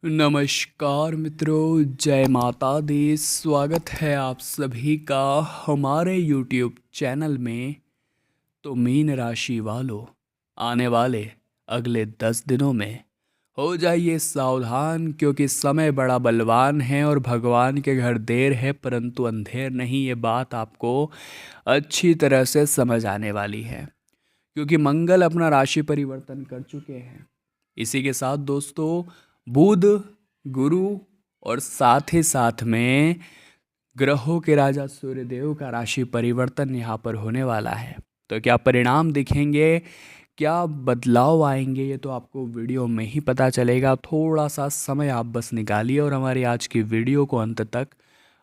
नमस्कार मित्रों, जय माता दी। स्वागत है आप सभी का हमारे YouTube चैनल में। तो मीन राशि वालों, आने वाले अगले 10 दिनों में हो जाइए सावधान, क्योंकि समय बड़ा बलवान है और भगवान के घर देर है परंतु अंधेर नहीं। ये बात आपको अच्छी तरह से समझ आने वाली है, क्योंकि मंगल अपना राशि परिवर्तन कर चुके हैं। इसी के साथ दोस्तों, बुध, गुरु और साथ ही साथ में ग्रहों के राजा सूर्यदेव का राशि परिवर्तन यहाँ पर होने वाला है। तो क्या परिणाम दिखेंगे, क्या बदलाव आएंगे, ये तो आपको वीडियो में ही पता चलेगा। थोड़ा सा समय आप बस निकालिए और हमारी आज की वीडियो को अंत तक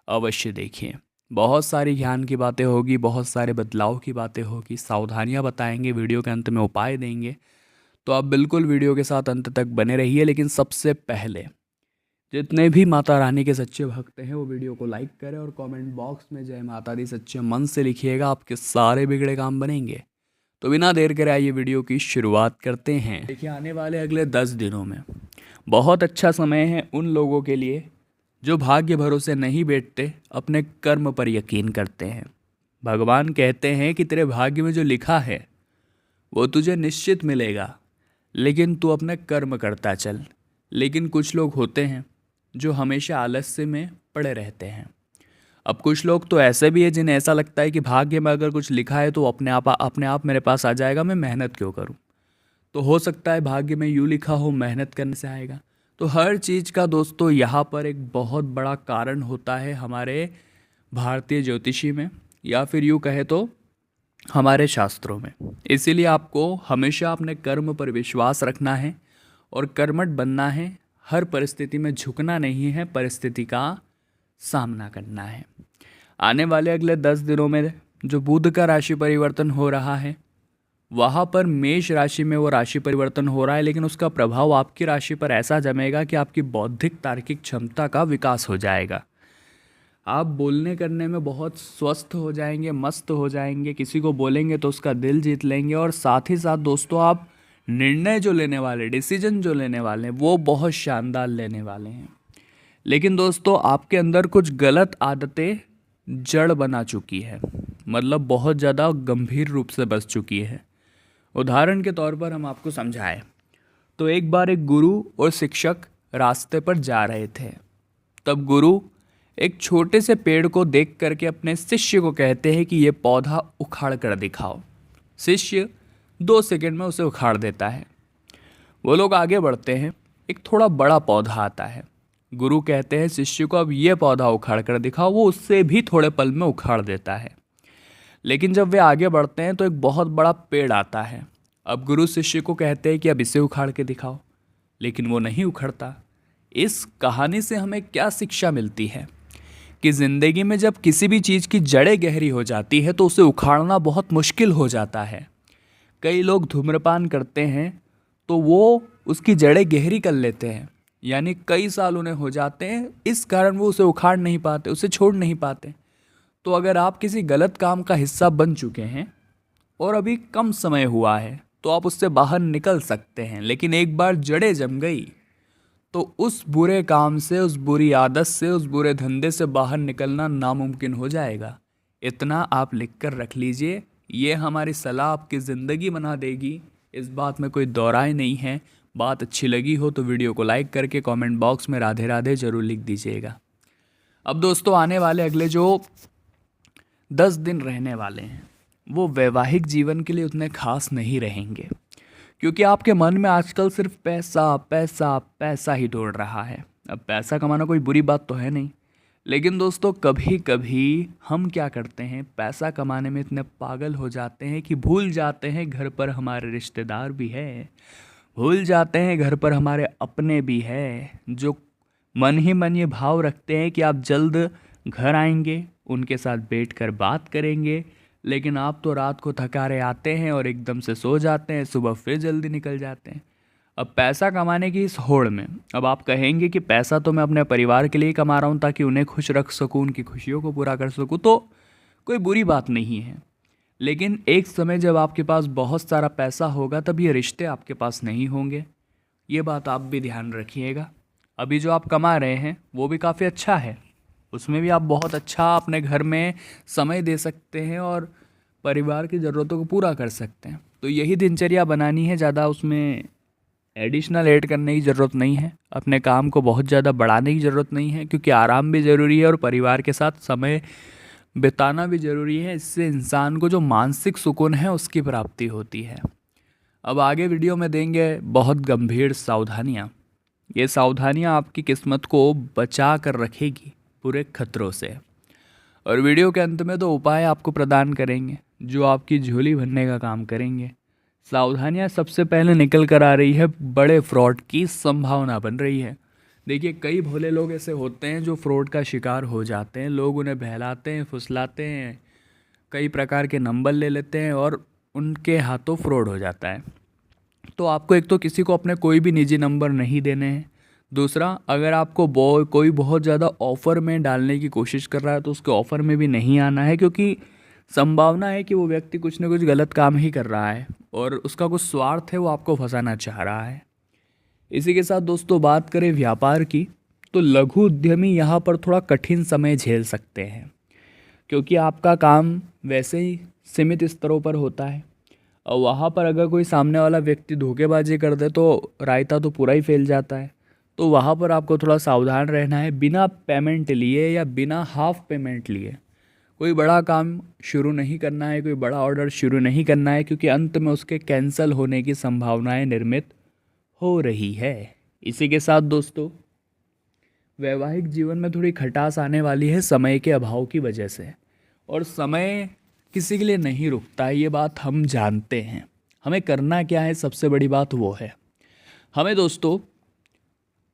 अवश्य देखिए। बहुत सारी ज्ञान की बातें होगी, बहुत सारे बदलाव की बातें होगी, सावधानियां बताएंगे, वीडियो के अंत में उपाय देंगे। तो आप बिल्कुल वीडियो के साथ अंत तक बने रहिए। लेकिन सबसे पहले जितने भी माता रानी के सच्चे भक्त हैं वो वीडियो को लाइक करें और कमेंट बॉक्स में जय माता दी सच्चे मन से लिखिएगा। आपके सारे बिगड़े काम बनेंगे। तो बिना देर करे आइए वीडियो की शुरुआत करते हैं। देखिए, आने वाले अगले 10 दिनों में बहुत अच्छा समय है उन लोगों के लिए जो भाग्य भरोसे नहीं बैठते, अपने कर्म पर यकीन करते हैं। भगवान कहते हैं कि तेरे भाग्य में जो लिखा है वो तुझे निश्चित मिलेगा, लेकिन तू अपने कर्म करता चल। लेकिन कुछ लोग होते हैं जो हमेशा आलस्य में पड़े रहते हैं। अब कुछ लोग तो ऐसे भी है जिन्हें ऐसा लगता है कि भाग्य में अगर कुछ लिखा है तो अपने आप मेरे पास आ जाएगा, मैं मेहनत क्यों करूं। तो हो सकता है भाग्य में यूँ लिखा हो, मेहनत करने से आएगा। तो हर चीज़ का दोस्तों यहाँ पर एक बहुत बड़ा कारण होता है हमारे भारतीय ज्योतिषी में, या फिर यूँ कहे तो हमारे शास्त्रों में। इसीलिए आपको हमेशा अपने कर्म पर विश्वास रखना है और कर्मठ बनना है। हर परिस्थिति में झुकना नहीं है, परिस्थिति का सामना करना है। आने वाले अगले 10 दिनों में जो बुध का राशि परिवर्तन हो रहा है, वहाँ पर मेष राशि में वो राशि परिवर्तन हो रहा है, लेकिन उसका प्रभाव आपकी राशि पर ऐसा जमेगा कि आपकी बौद्धिक तार्किक क्षमता का विकास हो जाएगा। आप बोलने करने में बहुत स्वस्थ हो जाएंगे, मस्त हो जाएंगे। किसी को बोलेंगे तो उसका दिल जीत लेंगे। और साथ ही साथ दोस्तों, आप निर्णय जो लेने वाले, डिसीजन जो लेने वाले हैं, वो बहुत शानदार लेने वाले हैं। लेकिन दोस्तों, आपके अंदर कुछ गलत आदतें जड़ बना चुकी है, मतलब बहुत ज़्यादा गंभीर रूप से बस चुकी है। उदाहरण के तौर पर हम आपको समझाएं तो एक बार एक गुरु और शिक्षक रास्ते पर जा रहे थे। तब गुरु एक छोटे से पेड़ को देख करके अपने शिष्य को कहते हैं कि ये पौधा उखाड़ कर दिखाओ। शिष्य 2 सेकंड में उसे उखाड़ देता है। वो लोग आगे बढ़ते हैं, एक थोड़ा बड़ा पौधा आता है। गुरु कहते हैं शिष्य को अब ये पौधा उखाड़ कर दिखाओ। वो उससे भी थोड़े पल में उखाड़ देता है। लेकिन जब वे आगे बढ़ते हैं तो एक बहुत बड़ा पेड़ आता है। अब गुरु शिष्य को कहते हैं कि अब इसे उखाड़ के दिखाओ, लेकिन वो नहीं उखड़ता। इस कहानी से हमें क्या शिक्षा मिलती है कि ज़िंदगी में जब किसी भी चीज़ की जड़ें गहरी हो जाती है तो उसे उखाड़ना बहुत मुश्किल हो जाता है। कई लोग धूम्रपान करते हैं तो वो उसकी जड़ें गहरी कर लेते हैं, यानी कई साल उन्हें हो जाते हैं, इस कारण वो उसे उखाड़ नहीं पाते, उसे छोड़ नहीं पाते। तो अगर आप किसी गलत काम का हिस्सा बन चुके हैं और अभी कम समय हुआ है तो आप उससे बाहर निकल सकते हैं, लेकिन एक बार जड़ें जम गई तो उस बुरे काम से, उस बुरी आदत से, उस बुरे धंधे से बाहर निकलना नामुमकिन हो जाएगा। इतना आप लिख कर रख लीजिए। ये हमारी सलाह आपकी ज़िंदगी बना देगी, इस बात में कोई दो राय नहीं है। बात अच्छी लगी हो तो वीडियो को लाइक करके कमेंट बॉक्स में राधे राधे ज़रूर लिख दीजिएगा। अब दोस्तों, आने वाले अगले जो 10 दिन रहने वाले हैं वो वैवाहिक जीवन के लिए उतने खास नहीं रहेंगे, क्योंकि आपके मन में आजकल सिर्फ पैसा पैसा पैसा ही दौड़ रहा है। अब पैसा कमाना कोई बुरी बात तो है नहीं, लेकिन दोस्तों कभी कभी हम क्या करते हैं, पैसा कमाने में इतने पागल हो जाते हैं कि भूल जाते हैं घर पर हमारे रिश्तेदार भी हैं, भूल जाते हैं घर पर हमारे अपने भी हैं, जो मन ही मन ये भाव रखते हैं कि आप जल्द घर आएंगे, उनके साथ बैठकर बात करेंगे। लेकिन आप तो रात को थकारे आते हैं और एकदम से सो जाते हैं, सुबह फिर जल्दी निकल जाते हैं। अब पैसा कमाने की इस होड़ में अब आप कहेंगे कि पैसा तो मैं अपने परिवार के लिए कमा रहा हूँ ताकि उन्हें खुश रख सकूँ, उनकी खुशियों को पूरा कर सकूँ, तो कोई बुरी बात नहीं है। लेकिन एक समय जब आपके पास बहुत सारा पैसा होगा तब ये रिश्ते आपके पास नहीं होंगे। ये बात आप भी ध्यान रखिएगा। अभी जो आप कमा रहे हैं वो भी काफ़ी अच्छा है, उसमें भी आप बहुत अच्छा अपने घर में समय दे सकते हैं और परिवार की ज़रूरतों को पूरा कर सकते हैं। तो यही दिनचर्या बनानी है, ज़्यादा उसमें एडिशनल ऐड करने की ज़रूरत नहीं है, अपने काम को बहुत ज़्यादा बढ़ाने की ज़रूरत नहीं है, क्योंकि आराम भी ज़रूरी है और परिवार के साथ समय बिताना भी ज़रूरी है। इससे इंसान को जो मानसिक सुकून है उसकी प्राप्ति होती है। अब आगे वीडियो में देंगे बहुत गंभीर सावधानियाँ। ये सावधानियाँ आपकी किस्मत को बचा कर रखेगी पूरे खतरों से। और वीडियो के अंत में तो उपाय आपको प्रदान करेंगे जो आपकी झोली भरने का काम करेंगे। सावधानियाँ सबसे पहले निकल कर आ रही है, बड़े फ्रॉड की संभावना बन रही है। देखिए, कई भोले लोग ऐसे होते हैं जो फ्रॉड का शिकार हो जाते हैं। लोग उन्हें बहलाते हैं, फुसलाते हैं, कई प्रकार के नंबर ले लेते हैं और उनके हाथों फ्रॉड हो जाता है। तो आपको एक तो किसी को अपने कोई भी निजी नंबर नहीं देने हैं। दूसरा, अगर आपको कोई बहुत ज़्यादा ऑफ़र में डालने की कोशिश कर रहा है तो उसके ऑफ़र में भी नहीं आना है, क्योंकि संभावना है कि वो व्यक्ति कुछ ना कुछ गलत काम ही कर रहा है और उसका कुछ स्वार्थ है, वो आपको फंसाना चाह रहा है। इसी के साथ दोस्तों बात करें व्यापार की, तो लघु उद्यमी यहाँ पर थोड़ा कठिन समय झेल सकते हैं, क्योंकि आपका काम वैसे ही सीमित स्तरों पर होता है और वहाँ पर अगर कोई सामने वाला व्यक्ति धोखेबाजी कर दे तो रायता तो पूरा ही फैल जाता है। तो वहाँ पर आपको थोड़ा सावधान रहना है। बिना पेमेंट लिए या बिना हाफ पेमेंट लिए कोई बड़ा काम शुरू नहीं करना है, कोई बड़ा ऑर्डर शुरू नहीं करना है, क्योंकि अंत में उसके कैंसिल होने की संभावनाएं निर्मित हो रही है। इसी के साथ दोस्तों वैवाहिक जीवन में थोड़ी खटास आने वाली है समय के अभाव की वजह से। और समय किसी के लिए नहीं रुकता है, ये बात हम जानते हैं। हमें करना क्या है, सबसे बड़ी बात वो है, हमें दोस्तों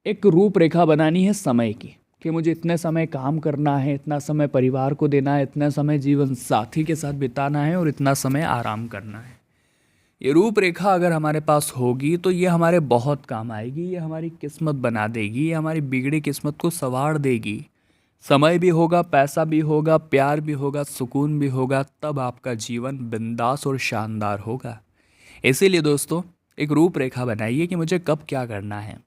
एक रूपरेखा बनानी है समय की, कि मुझे इतने समय काम करना है, इतना समय परिवार को देना है, इतना समय जीवन साथी के साथ बिताना है और इतना समय आराम करना है। ये रूपरेखा अगर हमारे पास होगी तो ये हमारे बहुत काम आएगी, ये हमारी किस्मत बना देगी, ये हमारी बिगड़ी किस्मत को संवार देगी। समय भी होगा, पैसा भी होगा, प्यार भी होगा, सुकून भी होगा, तब आपका जीवन बिंदास और शानदार होगा। इसीलिए दोस्तों एक रूपरेखा बनाइए कि मुझे कब क्या करना है।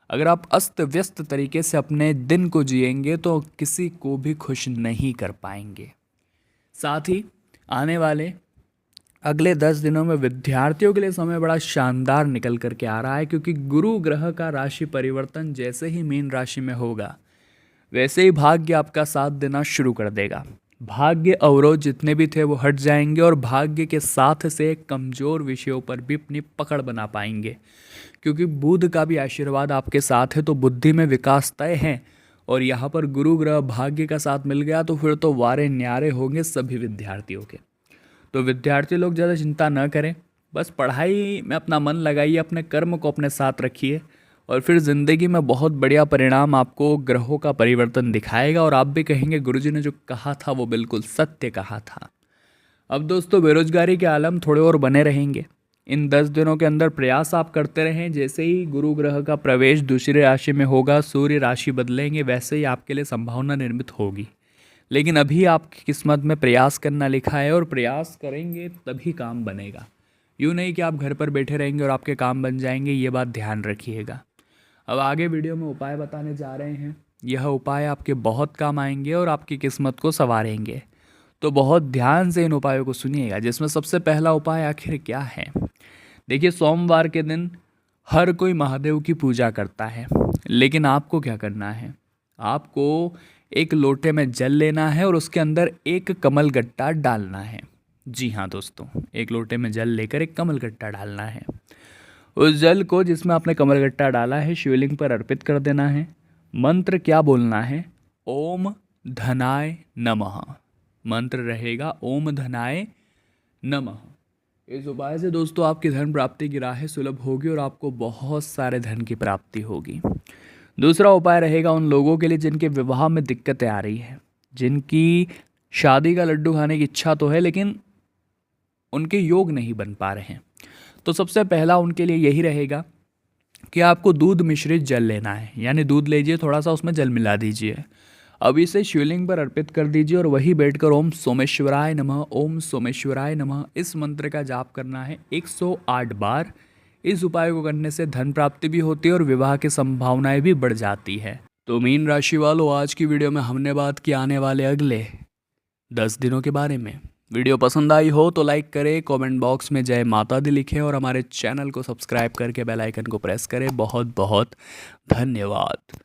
अगर आप अस्त व्यस्त तरीके से अपने दिन को जिएंगे तो किसी को भी खुश नहीं कर पाएंगे। साथ ही आने वाले अगले 10 दिनों में विद्यार्थियों के लिए समय बड़ा शानदार निकल करके आ रहा है, क्योंकि गुरु ग्रह का राशि परिवर्तन जैसे ही मीन राशि में होगा वैसे ही भाग्य आपका साथ देना शुरू कर देगा। भाग्य अवरोध जितने भी थे वो हट जाएंगे और भाग्य के साथ से कमज़ोर विषयों पर भी अपनी पकड़ बना पाएंगे, क्योंकि बुध का भी आशीर्वाद आपके साथ है, तो बुद्धि में विकास तय है। और यहाँ पर गुरु ग्रह भाग्य का साथ मिल गया तो फिर तो वारे न्यारे होंगे सभी विद्यार्थियों के। तो विद्यार्थी लोग ज़्यादा चिंता न करें, बस पढ़ाई में अपना मन लगाइए, अपने कर्म को अपने साथ रखिए और फिर ज़िंदगी में बहुत बढ़िया परिणाम आपको ग्रहों का परिवर्तन दिखाएगा और आप भी कहेंगे गुरुजी ने जो कहा था वो बिल्कुल सत्य कहा था। अब दोस्तों बेरोजगारी के आलम थोड़े और बने रहेंगे। इन 10 दिनों के अंदर प्रयास आप करते रहें। जैसे ही गुरु ग्रह का प्रवेश दूसरी राशि में होगा, सूर्य राशि बदलेंगे, वैसे ही आपके लिए संभावना निर्मित होगी। लेकिन अभी आपकी किस्मत में प्रयास करना लिखा है और प्रयास करेंगे तभी काम बनेगा। यूँ नहीं कि आप घर पर बैठे रहेंगे और आपके काम बन जाएंगे, ये बात ध्यान रखिएगा। अब आगे वीडियो में उपाय बताने जा रहे हैं। यह उपाय आपके बहुत काम आएंगे और आपकी किस्मत को संवारेंगे, तो बहुत ध्यान से इन उपायों को सुनिएगा। जिसमें सबसे पहला उपाय आखिर क्या है, देखिए सोमवार के दिन हर कोई महादेव की पूजा करता है, लेकिन आपको क्या करना है, आपको एक लोटे में जल लेना है और उसके अंदर एक कमल गट्टा डालना है। जी हाँ दोस्तों, एक लोटे में जल लेकर एक कमल गट्टा डालना है। उस जल को जिसमें आपने कमल गट्टा डाला है शिवलिंग पर अर्पित कर देना है। मंत्र क्या बोलना है, ओम धनाय नमः। मंत्र रहेगा ओम धनाय नमः। इस उपाय से दोस्तों आपकी धन प्राप्ति की राहें सुलभ होगी और आपको बहुत सारे धन की प्राप्ति होगी। दूसरा उपाय रहेगा उन लोगों के लिए जिनके विवाह में दिक्कतें आ रही हैं, जिनकी शादी का लड्डू खाने की इच्छा तो है लेकिन उनके योग नहीं बन पा रहे हैं। तो सबसे पहला उनके लिए यही रहेगा कि आपको दूध मिश्रित जल लेना है, यानी दूध लीजिए, थोड़ा सा उसमें जल मिला दीजिए, अब इसे शिवलिंग पर अर्पित कर दीजिए और वही बैठकर ओम सोमेश्वराय नमः, ओम सोमेश्वराय नमः इस मंत्र का जाप करना है 108 बार इस उपाय को करने से धन प्राप्ति भी होती है और विवाह की संभावनाएं भी बढ़ जाती है। तो मीन राशि वालों, आज की वीडियो में हमने बात की आने वाले अगले 10 दिनों के बारे में। वीडियो पसंद आई हो तो लाइक करें, कमेंट बॉक्स में जय माता दी लिखें और हमारे चैनल को सब्सक्राइब करके बेल आइकन को प्रेस करें। बहुत बहुत धन्यवाद।